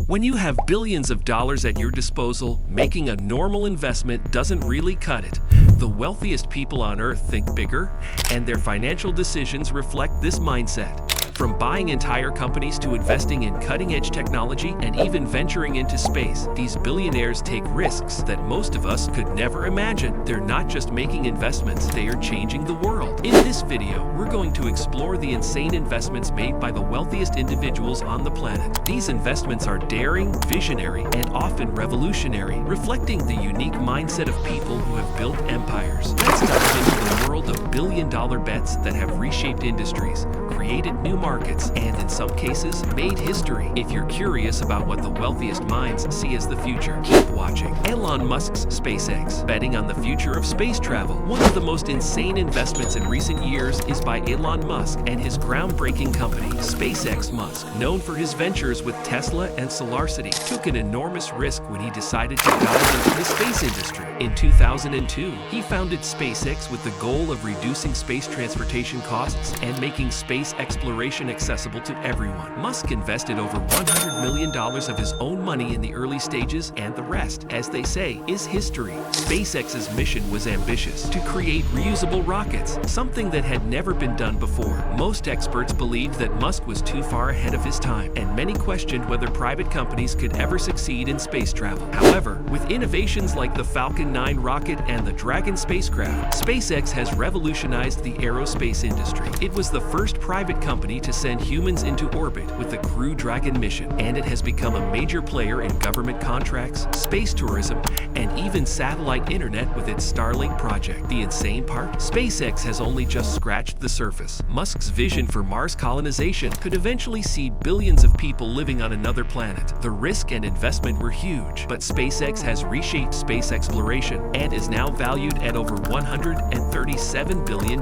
When you have billions of dollars at your disposal, making a normal investment doesn't really cut it. The wealthiest people on earth think bigger, and their financial decisions reflect this mindset. From buying entire companies to investing in cutting-edge technology and even venturing into space, these billionaires take risks that most of us could never imagine. They're not just making investments, they are changing the world. In this video, we're going to explore the insane investments made by the wealthiest individuals on the planet. These investments are daring, visionary, and often revolutionary, reflecting the unique mindset of people who have built empires. Let's dive into the world of billion-dollar bets that have reshaped industries, created new markets, and in some cases, made history. If you're curious about what the wealthiest minds see as the future, keep watching. Elon Musk's SpaceX, betting on the future of space travel. One of the most insane investments in recent years is by Elon Musk and his groundbreaking company, SpaceX. Musk, known for his ventures with Tesla and SolarCity, took an enormous risk when he decided to dive into the space industry. In 2002, he founded SpaceX with the goal of reducing space transportation costs and making space exploration accessible to everyone. Musk invested over $100 million of his own money in the early stages, and the rest, as they say, is history. SpaceX's mission was ambitious: to create reusable rockets, something that had never been done before. Most experts believed that Musk was too far ahead of his time, and many questioned whether private companies could ever succeed in space travel. However, with innovations like the Falcon 9 rocket and the Dragon spacecraft, SpaceX has revolutionized the aerospace industry. It was the first private company to send humans into orbit with the Crew Dragon mission, and it has become a major player in government contracts, space tourism, and even satellite internet with its Starlink project. The insane part? SpaceX has only just scratched the surface. Musk's vision for Mars colonization could eventually see billions of people living on another planet. The risk and investment were huge, but SpaceX has reshaped space exploration and is now valued at over $137 billion.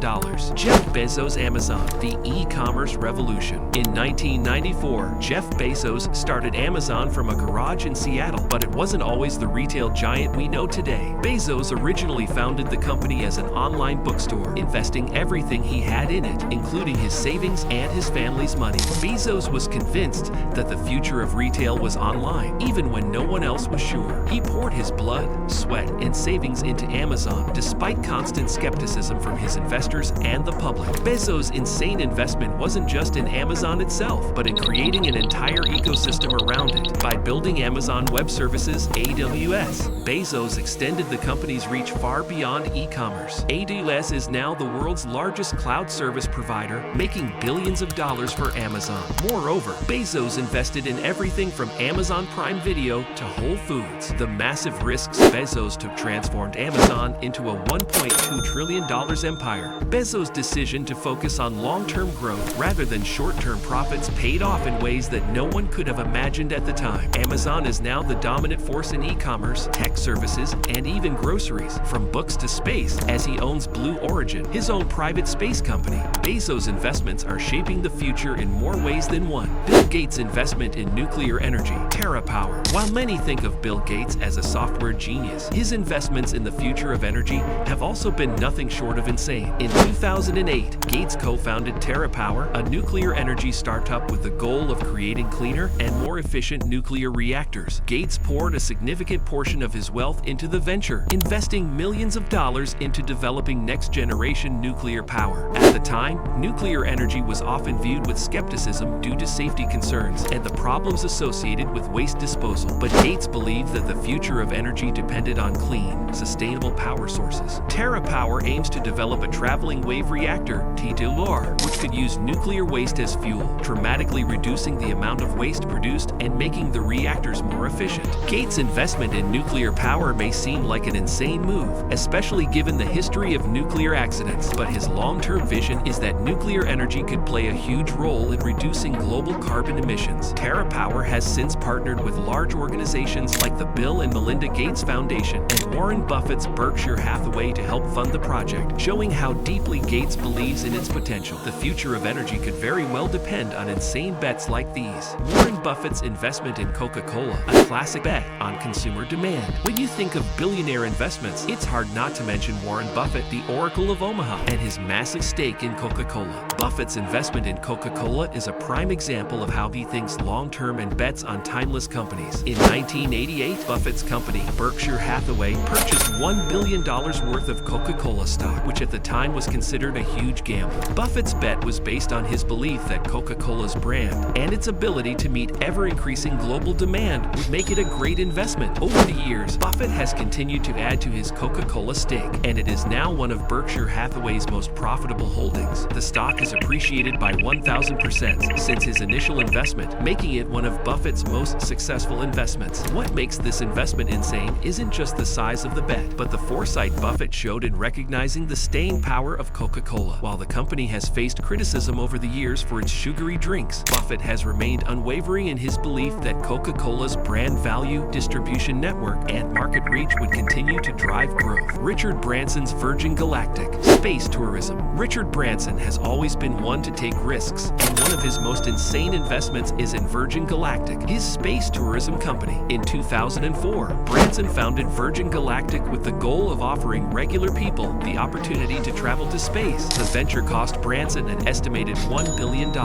Jeff Bezos' Amazon, the e-commerce revolution. In 1994, Jeff Bezos started Amazon from a garage in Seattle, but it wasn't always the retail giant we know today. Bezos originally founded the company as an online bookstore, investing everything he had in it, including his savings and his family's money. Bezos was convinced that the future of retail was online, even when no one else was sure. He poured his blood, sweat, and savings into Amazon, despite constant skepticism from his investors and the public. Bezos' insane investment wasn't just in Amazon itself, but in creating an entire ecosystem around it. By building Amazon Web Services, AWS, Bezos extended the company's reach far beyond e-commerce. AWS is now the world's largest cloud service provider, making billions of dollars for Amazon. Moreover, Bezos invested in everything from Amazon Prime Video to Whole Foods. The massive risks Bezos took transformed Amazon into a $1.2 trillion empire. Bezos' decision to focus on long-term growth rather than short-term profits paid off in ways that no one could have imagined at the time. Amazon is now the dominant force in e-commerce, tech services, and even groceries, from books to space, as he owns Blue Origin, his own private space company. Bezos' investments are shaping the future in more ways than one. Bill Gates' investment in nuclear energy, TerraPower. While many think of Bill Gates as a software genius, his investments in the future of energy have also been nothing short of insane. In 2008, Gates co-founded TerraPower, a nuclear energy startup with the goal of creating cleaner and more efficient nuclear reactors. Gates poured a significant portion of his wealth into the venture, investing millions of dollars into developing next-generation nuclear power. At the time, nuclear energy was often viewed with skepticism due to safety concerns and the problems associated with waste disposal. But Gates believed that the future of energy depended on clean, sustainable power sources. TerraPower aims to develop a traveling wave reactor, TDLR, which could use nuclear waste as fuel, dramatically reducing the amount of waste produced and making the reactors more efficient. Gates' investment in nuclear power may seem like an insane move, especially given the history of nuclear accidents, but his long-term vision is that nuclear energy could play a huge role in reducing global carbon emissions. TerraPower has since partnered with large organizations like the Bill and Melinda Gates Foundation and Warren Buffett's Berkshire Hathaway to help fund the project, showing how deeply Gates believes in its potential. The future of energy could very well depend on insane bets like these. Warren Buffett's investment in Coca-Cola, a classic bet on consumer demand. When you think of billionaire investments, it's hard not to mention Warren Buffett, the Oracle of Omaha, and his massive stake in Coca-Cola. Buffett's investment in Coca-Cola is a prime example of how he thinks long-term and bets on timeless companies. In 1988, Buffett's company, Berkshire Hathaway, purchased $1 billion worth of Coca-Cola stock, which at the time was considered a huge gamble. Buffett's bet was based on his belief that Coca-Cola's brand and its ability to meet ever-increasing global demand would make it a great investment. Over the years, Buffett has continued to add to his Coca-Cola stake, and it is now one of Berkshire Hathaway's most profitable holdings. The stock has appreciated by 1,000% since his initial investment, making it one of Buffett's most successful investments. What makes this investment insane isn't just the size of the bet, but the foresight Buffett showed in recognizing the staying power of Coca-Cola. While the company has faced criticism over the years for its sugary drinks, Buffett has remained unwavering in his belief that Coca-Cola's brand value, distribution network, and market reach would continue to drive growth. Richard Branson's Virgin Galactic. Space tourism. Richard Branson has always been one to take risks, and one of his most insane investments is in Virgin Galactic, his space tourism company. In 2004, Branson founded Virgin Galactic with the goal of offering regular people the opportunity to travel to space. The venture cost Branson an estimated $1 billion,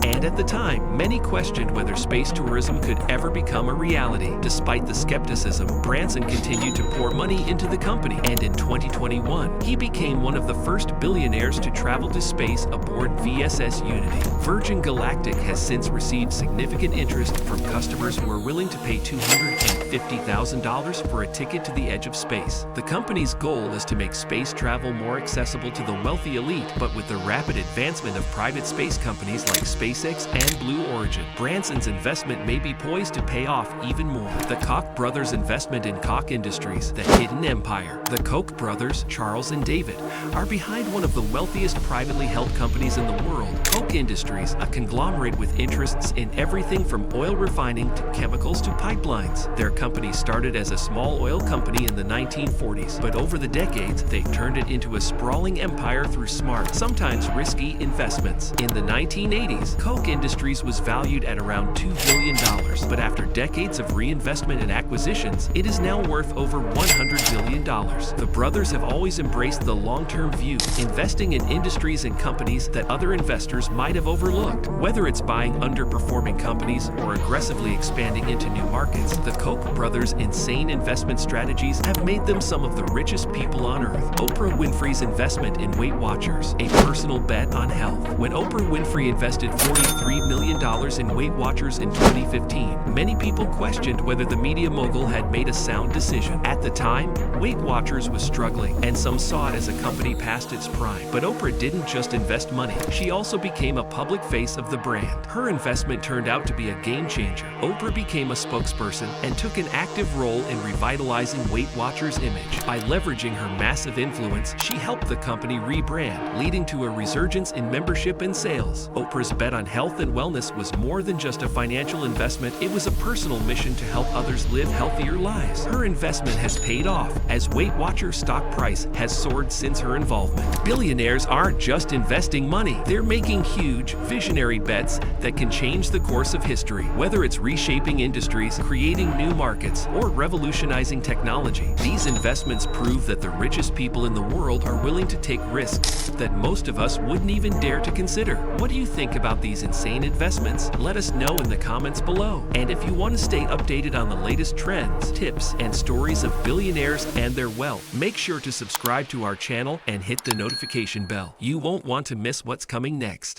and at the time, many questioned whether space tourism could ever become a reality. Despite the skepticism, Branson continued to pour money into the company, and in 2021, he became one of the first billionaires to travel to space aboard VSS Unity. Virgin Galactic has since received significant interest from customers who are willing to pay $250,000 for a ticket to the edge of space. The company's goal is to make space travel more accessible to the wealthy elite, but with the rapid advancement of private space companies like SpaceX and Blue Origin, Branson's investment may be poised to pay off even more. The Koch brothers' investment in Koch Industries, the hidden empire. The Koch brothers, Charles and David, are behind one of the wealthiest privately held companies in the world, Koch Industries, a conglomerate with interests in everything from oil refining to chemicals to pipelines. Their company started as a small oil company in the 1940s, but over the decades, they've turned it into a sprawling empire through smart, sometimes risky investments. In the 1980s, Koch Industries was valued at around $2 billion, but after decades of reinvestment and acquisitions, it is now worth over $100 billion. The brothers have always embraced the long-term view, investing in industries and companies that other investors might have overlooked. Whether it's buying underperforming companies or aggressively expanding into new markets, the Koch brothers' insane investment strategies have made them some of the richest people on earth. Oprah Winfrey's investment in Weight Watchers, a personal bet on health. When Oprah Winfrey invested $43 million in Weight Watchers in 2015, many people questioned whether the media mogul had made a sound decision. At the time, Weight Watchers was struggling, and some saw it as a company past its prime. But Oprah didn't just invest money, she also became a public face of the brand. Her investment turned out to be a game changer. Oprah became a spokesperson and took an active role in revitalizing Weight Watchers' image. By leveraging her massive influence, she helped the company rebrand, leading to a resurgence in membership and sales. Oprah's bet on health and wellness was more than just a financial investment, it was a personal mission to help others live healthier lives. Her investment has paid off, as Weight Watchers' stock price has soared since her involvement. Billionaires aren't just investing money, they're making huge, visionary bets that can change the course of history. Whether it's reshaping industries, creating new markets, or revolutionizing technology, these investments prove that the richest people in the world are willing to take risks that most of us wouldn't even dare to consider. What do you think about these insane investments? Let us know in the comments below. And if you want to stay updated on the latest trends, tips, and stories of billionaires and their wealth, make sure to subscribe to our channel and hit the notification bell. You won't want to miss what's coming next.